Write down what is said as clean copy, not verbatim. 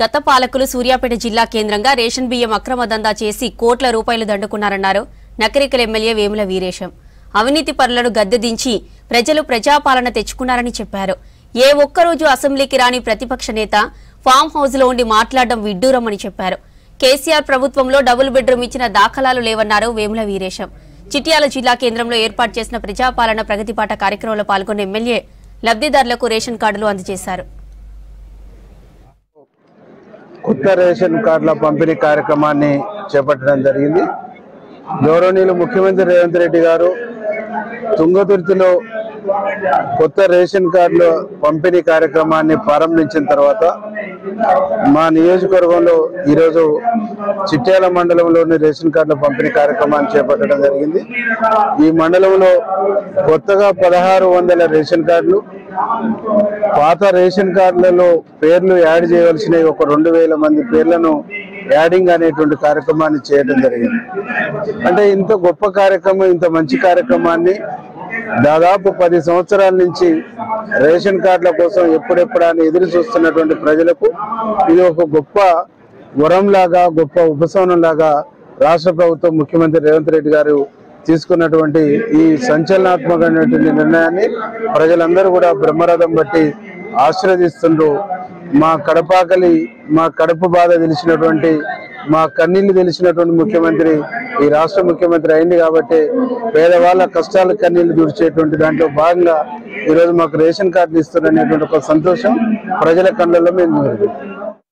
గత పాలకులు సూర్యాపేట జిల్లా కేంద్రంగా రేషన్ బియ్యం అక్రమ దందా చేసి కోట్ల రూపాయలు దండుకున్నారన్నారు నకరికల్ ఎమ్మెల్యే వేముల వీరేశం. అవినీతి పరులను గద్దెదించి ప్రజలు ప్రజాపాలన తెచ్చుకున్నారని చెప్పారు. ఏ ఒక్కరోజు అసెంబ్లీకి రాని ప్రతిపక్ష నేత ఫామ్ హౌస్ లో ఉండి మాట్లాడడం విడ్డూరమని చెప్పారు. కేసీఆర్ ప్రభుత్వంలో డబుల్ బెడ్రూమ్ ఇచ్చిన దాఖలాలు లేవన్నారు వేముల వీరేశం. చిట్యాల జిల్లా కేంద్రంలో ఏర్పాటు చేసిన ప్రజాపాలన ప్రగతిపాట కార్యక్రమంలో పాల్గొన్న ఎమ్మెల్యే లబ్ధిదారులకు రేషన్ కార్డులు అందజేశారు. కొత్త రేషన్ కార్డుల పంపిణీ కార్యక్రమాన్ని చేపట్టడం జరిగింది. గౌరవనీయులు ముఖ్యమంత్రి రేవంత్ రెడ్డి గారు తుంగతుర్తిలో కొత్త రేషన్ కార్డుల పంపిణీ కార్యక్రమాన్ని ప్రారంభించిన తర్వాత మా నియోజకవర్గంలో ఈరోజు చిట్యాల మండలంలోని రేషన్ కార్డుల పంపిణీ కార్యక్రమాన్ని చేపట్టడం జరిగింది. ఈ మండలంలో కొత్తగా 1600 రేషన్ కార్డులు, పాత రేషన్ కార్డులలో పేర్లు యాడ్ చేయవలసిన ఒక 2000 మంది పేర్లను యాడింగ్ అనేటువంటి కార్యక్రమాన్ని చేయడం జరిగింది. అంటే ఇంత గొప్ప కార్యక్రమం, ఇంత మంచి కార్యక్రమాన్ని దాదాపు 10 సంవత్సరాల నుంచి రేషన్ కార్డుల కోసం ఎప్పుడెప్పుడా ఎదురు చూస్తున్నటువంటి ప్రజలకు ఇది ఒక గొప్ప వరంలాగా, గొప్ప ఉపశమనం లాగా రాష్ట్ర ప్రభుత్వం ముఖ్యమంత్రి రేవంత్ రెడ్డి గారు తీసుకున్నటువంటి ఈ సంచలనాత్మకమైనటువంటి నిర్ణయాన్ని ప్రజలందరూ కూడా బ్రహ్మరథం బట్టి ఆశీర్వదిస్తుండ్రు. మా కడపాకలి, మా కడుపు బాధ తెలిసినటువంటి, మా కన్నీళ్లు తెలిసినటువంటి ముఖ్యమంత్రి ఈ రాష్ట్ర ముఖ్యమంత్రి అయింది కాబట్టి పేదవాళ్ళ కష్టాల కన్నీళ్లు తుడిచేటువంటి దాంట్లో భాగంగా ఈరోజు మాకు రేషన్ కార్డులు ఇస్తున్నారనేటువంటి ఒక సంతోషం ప్రజల కళ్ళల్లో మేము